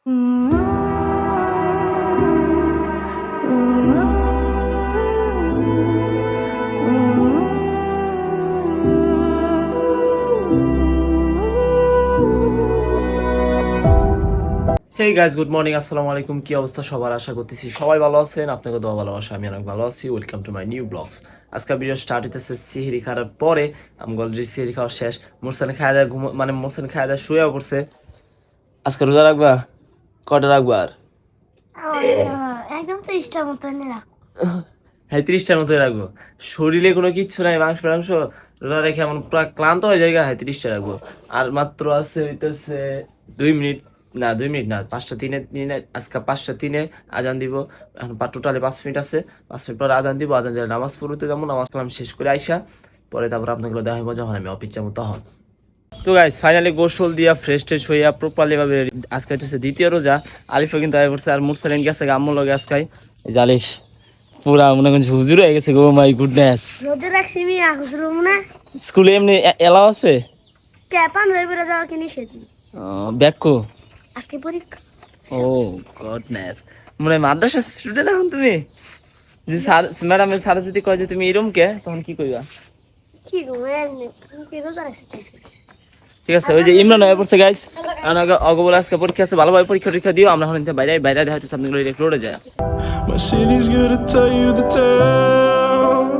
Hey guys, good morning, আসসালামু আলাইকুম। কি অবস্থা সবার? আশা করতেছি সবাই ভালো আছেন। আপনাকে দোয়া ভালোবাসা, আমি অনেক ভালো আছি। Welcome to my new blogs. আজকে ভিডিও স্টার্ট হইতেছে সিহরি খাওয়ার পরে। আমি অলরেডি সিহরি খাওয়া শেষ। মোরসানে খাওয়া যায় মোরসানে খাওয়া যায় শুয়েও পড়ছে। আজকে রোজা রাখবা? কটা রাখবা? আর একদম 30টার মতো হ্যাঁ, 30টার মতোই রাখবো। শরীরে কোনো কিচ্ছু নাই, মাংস রোজা রেখে এমন পুরো ক্লান্ত হয়ে যায়। হ্যাঁ, 30টা রাখবো। আর মাত্র আছে হইতেছে 2 মিনিট, না 2 মিনিট না, 5টা 3 আজকে 5টা 3 আজান দিব। এখন টোটালি 5 মিনিট আছে। 5 মিনিট পরে আজান দিব। আজান দিলে নামাজ পড়তে যাবো। নামাজ কালাম শেষ করে আইসা পরে তারপর আপনাকে দেখা হইব যখন আমি অফিস যাবো তখন। তো গাইস, ফাইনালি গোসল দিয়া ফ্রেশ ট্রেশ হইয়া প্রপারলি ভাবে আজকে হইতেছে দ্বিতীয় রোজা। আলিফা কিন্তু আয় করছে আর মুরসালিন গেছে আম্মু লগে আজকে। জালিস পুরা মনে করছি হুজুর হয়ে গেছে। গো মাই গুডনেস, রোজা রাখছি মিয়া হুজুর মনে স্কুলে এমনি এলাও আছে? ক্যাপান হয়ে বেড়ে যাওয়া কি নিষেধ? ব্যাকো আজকে পরীক্ষা। ও গডনেস, মনে মাদ্রাসা স্টুডেন্ট এখন তুমি? যে স্যার ম্যাডাম স্যার যদি কয় যে তুমি এরম কে, তখন কি কইবা? কি গো এমনি কি রোজা রাখছি? ঠিক আছে, ওই যে ইমরান হয়ে পড়ছে গাইস। অগবল আজকে পরীক্ষা আছে, ভালোভাবে পরীক্ষা টরীক্ষা দিও। আমরা এখন বাইরে বাইরে দেখা হচ্ছে আপনাদের ডিরেক্ট রোডে যায়। My city's gonna tell you the tale.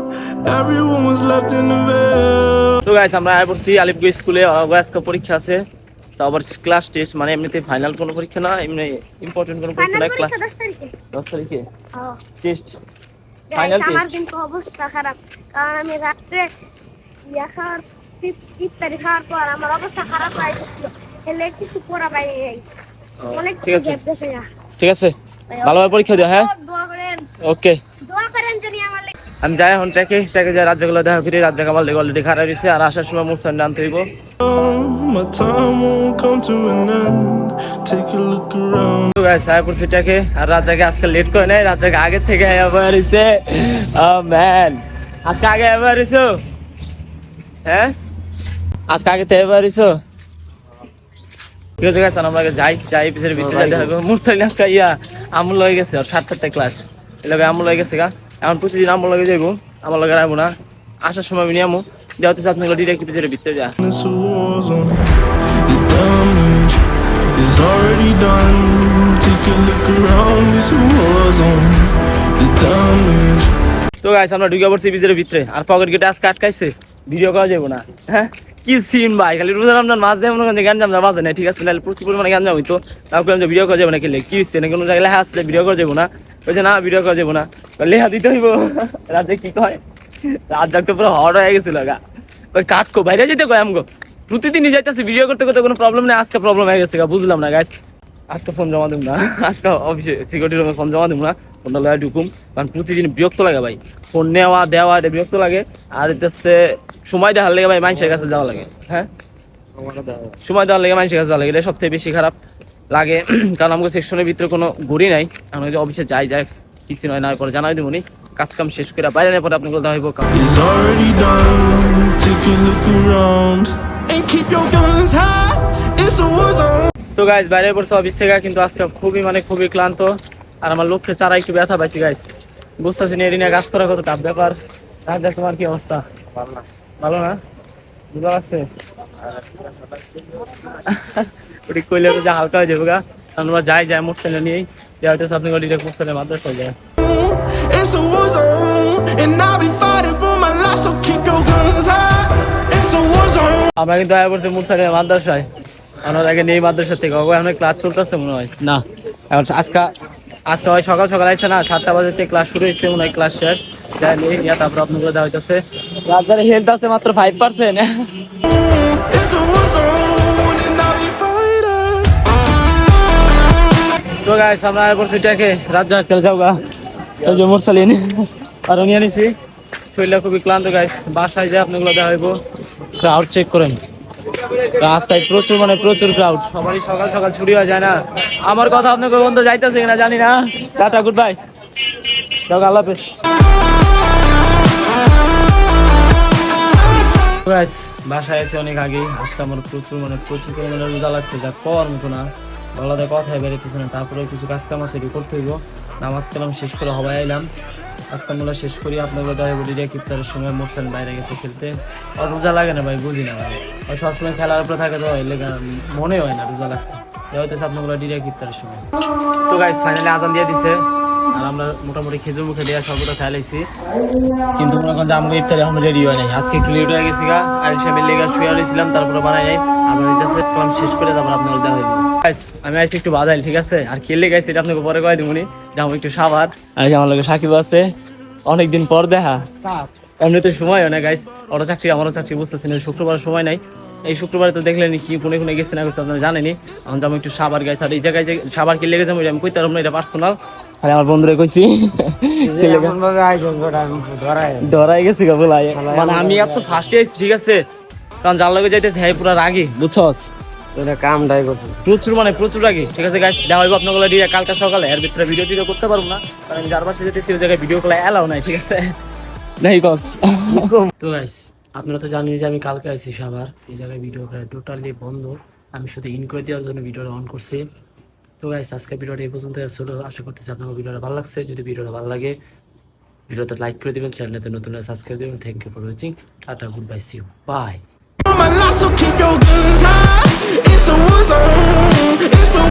Everyone was left in the veil. তো গাইস, আমরা আয় পড়ছি আলিফগো স্কুলে। আজকে পরীক্ষা আছে, তো আবার ক্লাস টেস্ট, মানে এমনিতে ফাইনাল কোনো পরীক্ষা না, এমনি ইম্পর্টেন্ট কোনো পরীক্ষা না। ক্লাস 10 তারিখে। 10 তারিখে হ্যাঁ টেস্ট, ফাইনাল ফাইনাল টেস্ট। আমার টেস্ট। কিন্তু অবস্থা খারাপ, কারণ আমি রাত্রে খাওয়ার ইফতারি খাওয়ার পর আমার অবস্থা খারাপ হয়ে গেছিল। এলে কিছু পড়া বাইরে যাই, অনেক ঠিক কিছু আছে, গ্যাপ গেছে। ঠিক আছে, ভালোভাবে পরীক্ষা দিও। হ্যাঁ, দোয়া করেন, ওকে। দোয়া করেন জানি আমার লাগি। আমি যাই এখন ট্র্যাকে যাই, রাজ্যগুলো দেখা করি। রাজ্য কামাল লেগে অলরেডি খারাপ হয়েছে, আর আসার সময় মুরসান আনতে হইব। My time won't come to an end. Take a look around. তো গাইস, আয় পড়ছি ট্র্যাকে, আর রাজ্যকে আজকে লেট করে নেয়। রাজ্যকে আগে থেকে অ্যাভয়েড হইছে। ও ম্যান, আজকে আগে অ্যাভয়েড হইছো? হ্যাঁ, আজকে আগে তো অ্যাভয়েড হইছো। ঠিক আছে গাইস, আমরা যাই পিছের ভিতরে দেখা করব। মুরসালিন আজকে আমুল হয়ে গেছে, আর 7টা ক্লাস এলাকা আমুল হয়ে গেছে গা। এখন প্রতিদিন আমুল লগে যাইবো, আমার লগে রাখবো না। আসার সময় আমি নিয়ামো দেওয়া হচ্ছে আপনাকে ডিরেক্ট পিছের ভিতরে যা। It's a war zone. The damage is already done. Take a look around. It's a war zone. The damage. তো গাইস, আমরা ঢুকে পড়ছি পিছের ভিতরে, আর পকেট গেটে আজকে আটকাইছে, ভিডিও করা যাবো না। হ্যাঁ, কি সিন ভাই, খালি রোজা রমজান মাছ দেয় মনে করেন গ্যাঞ্জাম মাছ নেই। ঠিক আছে, নাহলে প্রচুর পরিমাণে গ্যাঞ্জাম হইতো। তাও যে ভিডিও করা যাবে না, খেলে কি হচ্ছে না, কোনো জায়গায় লেখা আসলে ভিডিও করা যাবো না। বলছে না ভিডিও করা যাবো না, লেখা দিতে হইব। রাতে কি কয়, রাত জাগতে পুরো হট হয়ে গেছিল গা। ওই কাটকো বাইরে যেতে কয় আমগো, প্রতিদিনই যাইতেছে ভিডিও করতে করতে, কোনো প্রবলেম নেই। আজকে প্রবলেম হয়ে গেছে গা, বুঝলাম না গাইস। আজকে ফোন জমা দেবো না, আজকে অফিসে সিকিউরিটি রুমে ফোন জমা দেবো না। ফোনটা লয়ে ঢুকুম, কারণ প্রতিদিন বিরক্ত লাগে ভাই, ফোন নেওয়া দেওয়া এটা বিরক্ত লাগে। আর এটা সময় দেওয়ার লেগে ভাই মানুষের কাছে যাওয়া লাগে। হ্যাঁ, সময় দেওয়ার লেগে মানুষের কাছে যাওয়া লাগে, এটা সবথেকে বেশি খারাপ লাগে। কারণ আমাকে সেকশনের ভিতরে কোনো ঘুরি নাই। আমি যদি অফিসে যাই কিছু নয় না, পরে জানাই দেবো নি। কাজ কাম শেষ করে বাইরে নেই, পরে আপনাকে দেওয়া হইব। It's already done. Take a look around. And keep your guns high. It's a war zone. তো গাইস, বাইরে পড়ছে অফিস থেকে, কিন্তু আজকে খুবই ক্লান্ত। আর আমার লক্ষ্যে চারা একটু ব্যথা পাইছি গাইস। বুঝতেছি না এরিয়া কাজ করা কত টাফ ব্যাপার। রাজা, তোমার কি অবস্থা? ভালো না? বুঝা আছে ওটি কইলে তো যা হালকা হয়ে যাবো গা। আমরা যাই মোটরসাইকেল নিয়েই দেওয়া হচ্ছে আপনি ডিরেক্ট মোটরসাইকেল মাদ্রাসা হয়ে যায়। It's a war zone. And I'll be fighting for my life. So keep your guns high. It's a war zone. আমরা কিন্তু আয়া করছি মোটরসাইকেল মাদ্রাসায়। আমরা আগে নেই মাদ্রাসা থেকে, এখন ক্লাস চলতেছে মনে হয় না। এখন আজকে হয় সকাল আসছে না, 7টা বাজে থেকে ক্লাস শুরু হয়েছে মনে হয়, ক্লাস শেষ। তারপর আপনাগুলো দেওয়া হইতেছে। রাজার হেলথ আছে মাত্র 5%। It's a war zone. And I'll be fighting. তো গাইস, আমরা আয়া করছি ট্যাকে। রাজা তেল যাও গা, এই যে মুরসালিন আর নিয়ে নিছি। শরীরটা খুবই ক্লান্ত গাইস। বাসায় যায় আপনাগুলো দেওয়া হইব। ক্রাউড চেক করেন, রাস্তায় প্রচুর ক্রাউড। সবারই সকাল সকাল ছুটি হয়ে যায় না। আমার কথা আপনাকে বন্ধু যাইতেছে কিনা জানি না। টাটা, গুড বাই, আল্লাহ হাফেজ। বাসায় আছে অনেক আগেই। আজকে আমার প্রচুর পরিমাণে রোজা লাগছে, যা করার মতো না। গলাতে কথাই বেরোতেছে না, তারপরে কিছু কাজ কাম আছে করতে হইব। নামাজ কালাম শেষ করে হবাই আইলাম, কাজ কামগুলো শেষ করি আপনাদের দেখা বলি রে ইফতারের সময় মোরসান বাইরে গেছে খেলতে। আর রোজা লাগে না ভাই, বুঝি না ভাই, আর সবসময় খেলার উপরে থাকে তো এলাকা মনে হয় না রোজা লাগছে, হইতেছে আপনাগুলো ডিরেক্ট ইফতারের সময়। তো গাইস ফাইনালি আজান দিয়ে দিছে, আর আমরা মোটামুটি খেজুর মুখে দেওয়া সবটা খেয়ে লাইছি, কিন্তু মনে করেন যে আমাকে ইফতার এখন রেডি হয় নাই, আজকে একটু লেট হয়ে গেছি গা, আর হিসাবে লেগে শুয়ে রয়েছিলাম, তারপরে বানাই নাই। আজান দিতেছে, কালাম শেষ করে তারপর আপনার দেখা হইব। গাইস আমি আইছি একটু বাদাইল, ঠিক আছে, আর খেলে গাইছি এটা আপনাকে পরে কয়ে দিবনি, যাবো একটু সাবার। আর আমার লোক সাকিব আছে, অনেকদিন পর দেখা, এমনি তো সময় হয় না গাইস, ওরা চাকরি আমারও চাকরি, বুঝতেছি না, শুক্রবার সময় নাই। এই শুক্রবারে তো দেখলেন কি কোনে কোনে গেছে না করতে আপনারা জানেনি। এখন যাবো একটু সাবার গাইস, আর এই জায়গায় যে সাবার কি লেগে যাবো আমি কইতে পারবো না, এটা পার্সোনাল, আর আমার বন্ধুরে কইছি ধরাই গেছে গা বলাই, মানে আমি এত ফার্স্টে আইছি, ঠিক আছে, কারণ যার লগে যাইতেছে হ্যাঁ পুরা রাগি, বুঝছস, কামটাই করছে প্রচুর মানে প্রচুর রাগি। ঠিক আছে গাইস, দেখা হইব আপনার দিয়ে কালকে সকালে, এর ভিতরে ভিডিও টিডিও করতে পারবো না, কারণ আমি যার বাসে যেতেছি ওই জায়গায় ভিডিও করা এলাও নাই, ঠিক আছে নাই কস। তো গাইস আপনারা তো জানেন যে আমি কালকে আইছি সাভার, এই জায়গায় ভিডিও করা টোটালি বন্ধ, আমি শুধু ইন করে দেওয়ার জন্য ভিডিওটা অন করছি। তো গাইস আজকে ভিডিওটা এই পর্যন্ত ছিল, আশা করতেছি আপনার ভিডিওটা ভালো লাগছে। যদি ভিডিওটা ভালো লাগে ভিডিওতে লাইক করে দিবেন, চ্যানেলতে নতুন সাবস্ক্রাইব দিবেন। Thank you for watching, tata, good bye, see you, bye. My life, so keep your guns high. It's a war zone.